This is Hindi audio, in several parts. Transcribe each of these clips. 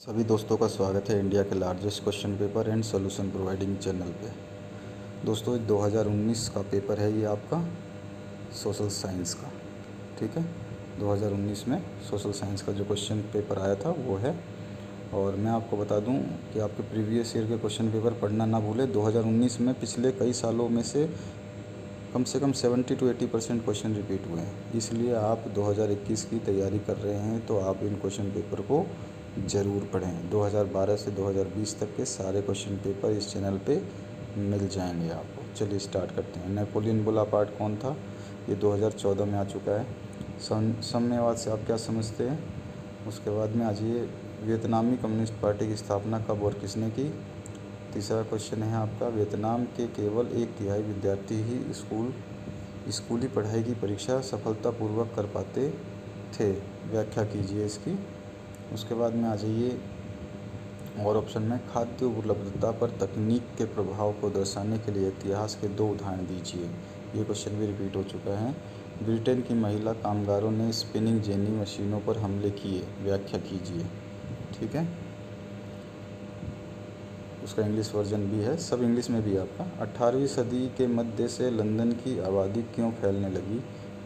सभी दोस्तों का स्वागत है इंडिया के largest question paper and solution providing channel पे। दोस्तों 2019 का पेपर है ये आपका सोशल साइंस का। ठीक है, 2019 में सोशल साइंस का जो क्वेश्चन पेपर आया था वो है। और मैं आपको बता दूं कि आपके प्रीवियस ईयर के क्वेश्चन पेपर पढ़ना ना भूलें। 2019 में पिछले कई सालों में से कम 70 to 80% क्वेश्चन रिपीट हुए हैं। इसलिए आप 2021 की तैयारी कर रहे हैं तो आप इन क्वेश्चन पेपर को ज़रूर पढ़ें। 2012 से 2020 तक के सारे क्वेश्चन पेपर इस चैनल पे मिल जाएंगे आपको। चलिए स्टार्ट करते हैं। नेपोलियन बोनापार्ट कौन था? ये 2014 में आ चुका है। साम्यवाद से आप क्या समझते हैं? उसके बाद में आ जाइए, वियतनामी कम्युनिस्ट पार्टी की स्थापना कब और किसने की? तीसरा क्वेश्चन है आपका, वियतनाम के केवल 1/3 विद्यार्थी ही स्कूली पढ़ाई की परीक्षा सफलतापूर्वक कर पाते थे, व्याख्या कीजिए इसकी। उसके बाद में आ जाइए और ऑप्शन में, खाद्य उपलब्धता पर तकनीक के प्रभाव को दर्शाने के लिए इतिहास के 2 उदाहरण दीजिए। ये क्वेश्चन भी रिपीट हो चुका है। ब्रिटेन की महिला कामगारों ने स्पिनिंग जेनी मशीनों पर हमले किए, व्याख्या कीजिए। ठीक है, उसका इंग्लिश वर्जन भी है, सब इंग्लिश में भी है आपका। 18वीं सदी के मध्य से लंदन की आबादी क्यों फैलने लगी,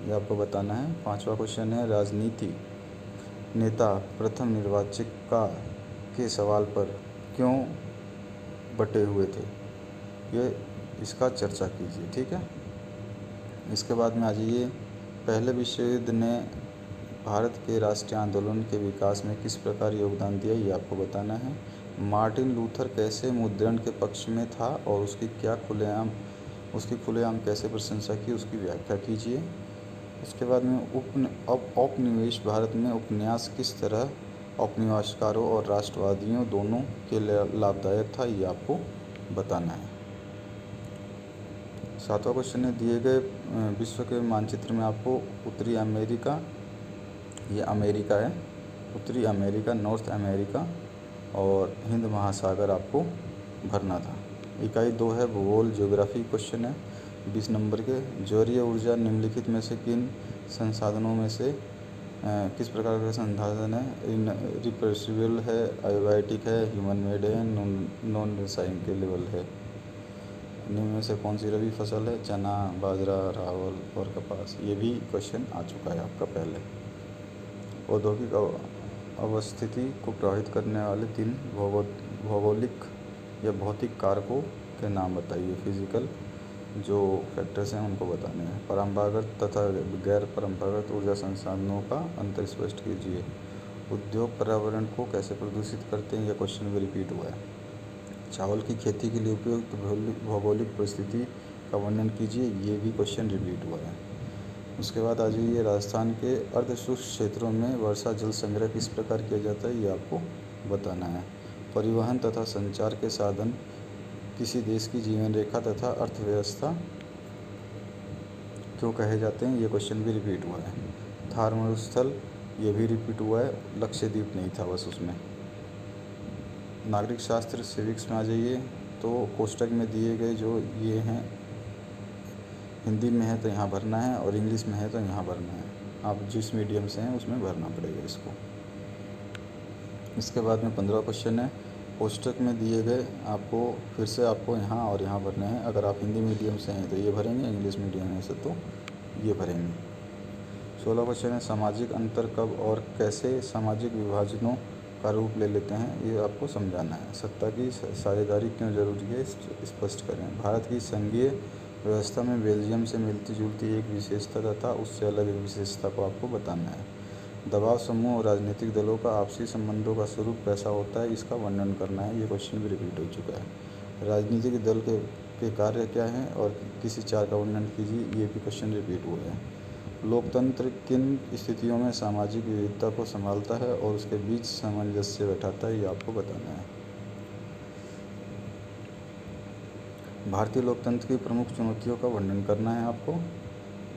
ये आपको बताना है। 5वां क्वेश्चन है, राजनीति नेता प्रथम निर्वाचिका के सवाल पर क्यों बटे हुए थे, ये इसका चर्चा कीजिए। ठीक है, इसके बाद में आ जाइए, पहले विश्व युद्ध ने भारत के राष्ट्रीय आंदोलन के विकास में किस प्रकार योगदान दिया, ये आपको बताना है। मार्टिन लूथर कैसे मुद्रण के पक्ष में था और उसकी खुलेआम कैसे प्रशंसा की, उसकी व्याख्या कीजिए। उसके बाद में औपनिवेश भारत में उपन्यास किस तरह औपनिवेशकारों और राष्ट्रवादियों दोनों के लिए लाभदायक था, ये आपको बताना है। 7वां क्वेश्चन है, दिए गए विश्व के मानचित्र में आपको उत्तरी अमेरिका, ये अमेरिका है, उत्तरी अमेरिका, नॉर्थ अमेरिका और हिंद महासागर आपको भरना था। इकाई 2 है भूगोल, ज्योग्राफी क्वेश्चन है 20 नंबर के। जौरीय ऊर्जा निम्नलिखित में से किन संसाधनों में से किस प्रकार का संसाधन है? रिप्रोड्यूसिबल है, अबायोटिक है, ह्यूमन मेड है, नॉन रिसाइक्लेबल है। निम्न में से कौन सी रबी फसल है? चना, बाजरा, रावल और कपास। ये भी क्वेश्चन आ चुका है आपका पहले। औद्योगिक अवस्थिति को प्रभावित करने वाले 3 भौगोलिक या भौतिक कारकों के नाम बताइए। फिजिकल जो फैक्टर्स हैं उनको बताने हैं। परंपरागत तथा गैर परंपरागत ऊर्जा संसाधनों का अंतर स्पष्ट कीजिए। उद्योग पर्यावरण को कैसे प्रदूषित करते हैं, यह क्वेश्चन भी रिपीट हुआ है। चावल की खेती के लिए उपयुक्त भौगोलिक परिस्थिति का वर्णन कीजिए, ये भी क्वेश्चन रिपीट हुआ है। उसके बाद आ जाइए, राजस्थान के अर्धशुष्क क्षेत्रों में वर्षा जल संग्रह किस प्रकार किया जाता है, ये आपको बताना है। परिवहन तथा संचार के साधन किसी देश की जीवन रेखा तथा अर्थव्यवस्था क्यों कहे जाते हैं, ये क्वेश्चन भी रिपीट हुआ है। थार मरुस्थल, ये भी रिपीट हुआ है, लक्षद्वीप नहीं था बस उसमें। नागरिक शास्त्र सिविक्स में आ जाइए, तो कोष्टक में दिए गए जो ये हैं, हिंदी में है तो यहाँ भरना है और इंग्लिश में है तो यहाँ भरना है। आप जिस मीडियम से हैं उसमें भरना पड़ेगा इसको। इसके बाद में 15वां क्वेश्चन है, कोष्टक में दिए गए आपको फिर से आपको यहाँ और यहाँ भरने हैं। अगर आप हिंदी मीडियम से हैं तो ये भरेंगे, इंग्लिश मीडियम में से तो ये भरेंगे। 16वां क्वेश्चन है, सामाजिक अंतर कब और कैसे सामाजिक विभाजनों का रूप ले लेते हैं, ये आपको समझाना है। सत्ता की साझेदारी क्यों जरूरी है, स्पष्ट करें। भारत की संघीय व्यवस्था में बेल्जियम से मिलती जुलती एक विशेषता तथा उससे अलग एक विशेषता को आपको बताना है। दबाव समूह और राजनीतिक दलों का आपसी संबंधों का स्वरूप कैसा होता है, इसका वर्णन करना है। ये क्वेश्चन भी रिपीट हो चुका है। राजनीतिक दल के कार्य क्या हैं और किसी 4 का वर्णन कीजिए, ये भी क्वेश्चन रिपीट हुए हैं। लोकतंत्र किन स्थितियों में सामाजिक विविधता को संभालता है और उसके बीच सामंजस्य बैठाता है, ये आपको बताना है। भारतीय लोकतंत्र की प्रमुख चुनौतियों का वर्णन करना है आपको,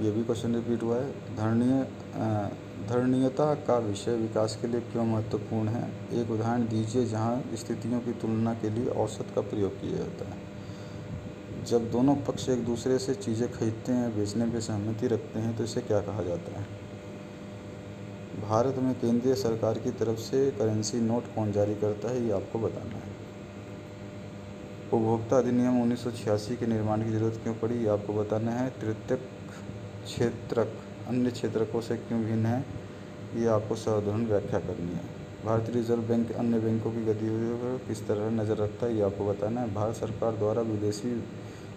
ये भी क्वेश्चन रिपीट हुआ है। धरणीयता का विषय विकास के लिए क्यों महत्वपूर्ण है, एक उदाहरण दीजिए जहां स्थितियों की तुलना के लिए औसत का प्रयोग किया जाता है। जब दोनों पक्ष एक दूसरे से चीज़ें खरीदते हैं, बेचने पर सहमति रखते हैं तो इसे क्या कहा जाता है? भारत में केंद्रीय सरकार की तरफ से करेंसी नोट कौन जारी करता है, ये आपको बताना है। उपभोक्ता अधिनियम 1986 के निर्माण की ज़रूरत क्यों पड़ी, ये आपको बताना है। तृतीयक क्षेत्रक अन्य क्षेत्रकों से क्यों भिन्न है, ये आपको साधारण व्याख्या करनी है। भारतीय रिजर्व बैंक अन्य बैंकों की गतिविधियों पर किस तरह नज़र रखता है, ये आपको बताना है। भारत सरकार द्वारा विदेशी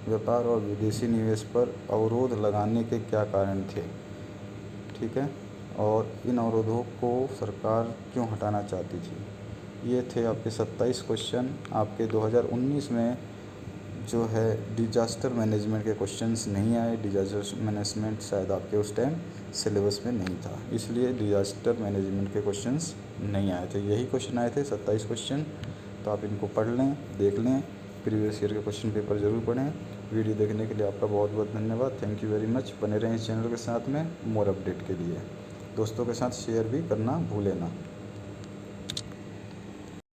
व्यापार और विदेशी निवेश पर अवरोध लगाने के क्या कारण थे, ठीक है, और इन अवरोधों को सरकार क्यों हटाना चाहती थी। ये थे आपके 27 क्वेश्चन। आपके 2019 में जो है डिजास्टर मैनेजमेंट के क्वेश्चंस नहीं आए। डिजास्टर मैनेजमेंट शायद आपके उस टाइम सिलेबस में नहीं था, इसलिए डिजास्टर मैनेजमेंट के क्वेश्चंस नहीं आए थे। यही क्वेश्चन आए थे 27 क्वेश्चन। तो आप इनको पढ़ लें, देख लें, प्रीवियस ईयर के क्वेश्चन पेपर ज़रूर पढ़ें। वीडियो देखने के लिए आपका बहुत बहुत धन्यवाद। Thank you very much. बने रहें इस चैनल के साथ में मोर अपडेट के लिए। दोस्तों के साथ शेयर भी करना भूलें ना।